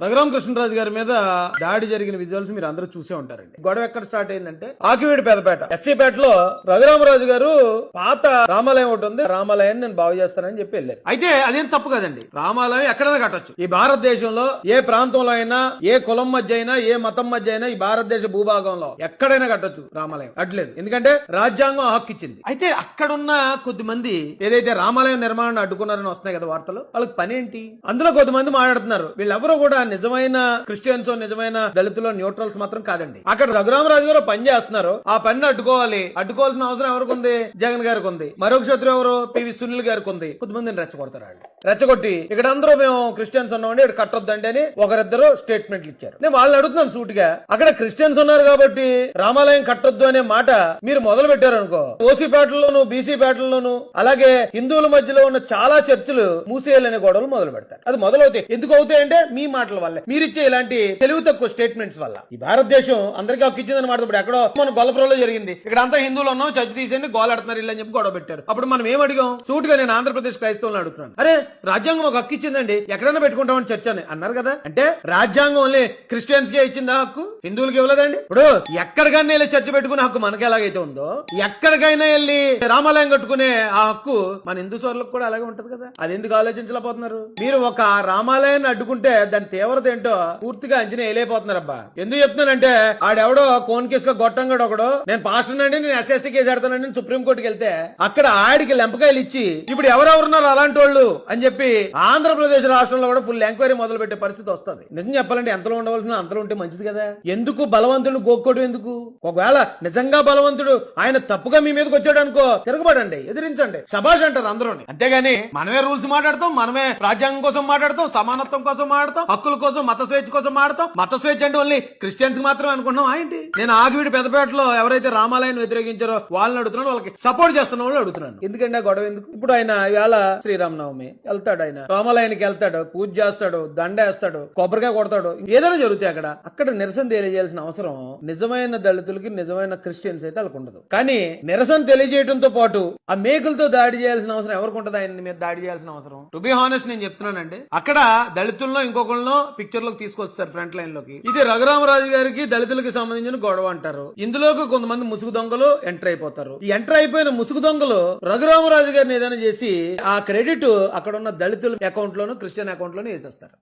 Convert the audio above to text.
రఘురామకృష్ణరాజు గారి మీద దాడి జరిగిన విజువల్స్ మీరు అందరూ చూసే ఉంటారండి. గొడవ ఎక్కడ స్టార్ట్ అయిందంటే ఆకివీడి పెదపేట ఎస్సీపేటలో రఘురామరాజు పాత రామాలయం ఒకటి ఉంది, రామాలయాన్ని నేను బాగు చేస్తానని చెప్పి వెళ్ళారు. అయితే అదేం తప్పు కదండి, రామాలయం ఎక్కడైనా కట్టొచ్చు. ఈ భారతదేశంలో ఏ ప్రాంతంలో అయినా, ఏ కులం మధ్య అయినా, ఏ మతం మధ్య అయినా, ఈ భారతదేశ భూభాగంలో ఎక్కడైనా కట్టొచ్చు రామాలయం. అట్లేదు, ఎందుకంటే రాజ్యాంగం హక్కు ఇచ్చింది. అయితే అక్కడున్న కొద్ది మంది ఏదైతే రామాలయం నిర్మాణాన్ని అడ్డుకున్నారని వస్తున్నాయి కదా వార్తలు, వాళ్ళకి పని ఏంటి? అందులో కొద్దిమంది మాట్లాడుతున్నారు, వీళ్ళెవరూ కూడా నిజమైన క్రిస్టియన్స్, నిజమైన దళితులు, న్యూట్రల్స్ మాత్రం కాదండి. అక్కడ రఘురామరాజు గారు పని చేస్తున్నారు, ఆ పనిని అడ్డుకోవాల్సిన అవసరం ఎవరికి ఉంది? జగన్ గారికి ఉంది. మరొక శత్రు ఎవరు? పివి సునీల్ గారికి ఉంది. కొద్దిమందిని రెచ్చగొడతారు. వాళ్ళు రెచ్చగొట్టి ఇక్కడ అందరూ మేము క్రిస్టియన్స్ ఉన్నామండి, ఇక్కడ కట్టొద్దండి అని ఒకరిద్దరు స్టేట్మెంట్లు ఇచ్చారు. నేను వాళ్ళని అడుగుతున్నాను సూటిగా, అక్కడ క్రిస్టియన్స్ ఉన్నారు కాబట్టి రామాలయం కట్టొద్దు అనే మాట మీరు మొదలు పెట్టారు అనుకో, ఓసీ పేటల్లోను, బీసీ పేటల్లోను, అలాగే హిందువుల మధ్యలో ఉన్న చాలా చర్చలు మూసేయాలనే గొడవలు మొదలు పెడతారు. అది మొదలవుతాయి. ఎందుకు అవుతాయంటే మీ మాటల వల్ల, మీరిచ్చే ఇలాంటి తెలివి తక్కువ స్టేట్మెంట్స్ వల్ల. ఈ భారతదేశం అందరికీ హక్కు ఇచ్చిందని మాట ఇప్పుడు ఎక్కడో మన గొల్లపురంలో జరిగింది, ఇక్కడ అంతా హిందువులు ఉన్నాం, చర్చ తీసేయండి, గోలాడుతున్నారు ఇల్లు అని చెప్పి గొడవ పెట్టారు. అప్పుడు మనం ఏం అడిగాం? సూటుగా నేను ఆంధ్రప్రదేశ్ క్రైస్తవులను అడుగుతున్నాను, అరే రాజ్యాంగం ఒక హక్కు ఇచ్చిందండి, ఎక్కడైనా పెట్టుకుంటామని చర్చ అని అన్నారు కదా. అంటే రాజ్యాంగం ఓన్లీ క్రిస్టియన్స్ కే ఇచ్చిందా హక్కు? హిందువులకి ఇవ్వలేదండి. ఇప్పుడు ఎక్కడికైనా వెళ్ళి చర్చ పెట్టుకునే హక్కు మనకి ఎలాగైతే ఉందో, ఎక్కడికైనా వెళ్ళి రామాలయం కట్టుకునే ఆ హక్కు మన హిందూ సోదరులకు కూడా అలాగే ఉంటది కదా. అది ఎందుకు ఆలోచించలేకపోతున్నారు? మీరు ఒక రామాలయాన్ని అడ్డుకుంటే దాని తీవ్రత ఏంటో పూర్తిగా అంచనా వేయలేకపోతున్నారబ్బా. ఎందుకు చెప్తున్నానంటే, ఆడెవడో కోన్ కేసుగా గొట్టంగాడు ఒకడు, నేను పాస్టర్ అండి, నేను ఎస్ఎస్టీ కేసు ఆడతానండి సుప్రీంకోర్టుకి వెళ్తే అక్కడ ఆడికి లెంపకాయలు ఇచ్చి ఇప్పుడు ఎవరెవరున్నారు అలాంటి వాళ్ళు అని చెప్పి ఆంధ్రప్రదేశ్ రాష్ట్రంలో కూడా ఫుల్ ఎంక్వైరీ మొదలు పెట్టే పరిస్థితి వస్తుంది. నిజం చెప్పాలంటే ఎంతలో ఉండవలసిన అంతలో ఉంటే మంచిది కదా. ఎందుకు బలవంతుడు గోక్కోవడం ఎందుకు? ఒకవేళ నిజంగా బలవంతుడు ఆయన తప్పుగా మీ మీదకి వచ్చాడు అనుకో, తిరగబడండి, ఎదిరించండి, శభాష్ అంటారు అందరూ. అంతేగాని మనమే రూల్స్ మాట్లాడతాం, మనమే రాజ్యాంగం కోసం మాట్లాడతాం, సమానత్వం కోసం మాట్లాడతాం, హక్కుల కోసం, మత స్వేచ్ఛ కోసం మాట్లాడతాం. మత స్వేచ్ఛ అంటే ఓన్లీ క్రిస్టియన్స్ మాత్రమే అనుకుంటున్నాం ఏంటి? నేను ఆగివిడి పెదపేటలో ఎవరైతే రామాలయాన్ని వ్యతిరేకించారో వాళ్ళని అడుగుతున్నాను, వాళ్ళకి సపోర్ట్ చేస్తున్న వాళ్ళు అడుగుతున్నాను. ఎందుకంటే గొడవ ఎందుకు? ఇప్పుడు ఆయన ఇవాళ శ్రీరామనవమి వెళ్తాడు, ఆయన రామాలయానికి వెళ్తాడు, పూజ చేస్తాడు, దండ వేస్తాడు, కొబ్బరికాయ కొడతాడు, ఏదైనా జరుగుతాయి అక్కడ నిరసన తెలియజేయాల్సిన అవసరం నిజమైన దళితులకి, నిజమైన క్రిస్టియన్స్ అయితే వాళ్ళకు ఉండదు. కానీ నిరసన తెలియజేయడంతో పాటు ఆ మేకులతో దాడి చేయాల్సిన అవసరం ఎవరికి ఉంటుంది? ఆయన మీద దాడి చేయాల్సిన అవసరం. టు బి హానెస్ట్ నేను చెప్తున్నానండి, అక్కడ దళితుల్లో ఇంకొకళ్ళనో పిక్చర్ లోకి తీసుకొస్తారు ఫ్రంట్ లైన్ లోకి. ఇది రఘురామరాజు గారికి దళితులకి సంబంధించిన గొడవ అంటారు. ఇందులోకి కొంతమంది ముసుగు దొంగలు ఎంటర్ అయిపోతారు. ఈ ఎంటర్ అయిపోయిన ముసుగు దొంగలు రఘురామరాజు గారిని ఏదైనా చేసి ఆ క్రెడిట్ అక్కడ ఉన్న దళితుల అకౌంట్ లోను, క్రిస్టియన్ అకౌంట్ లోను వేసేస్తారు.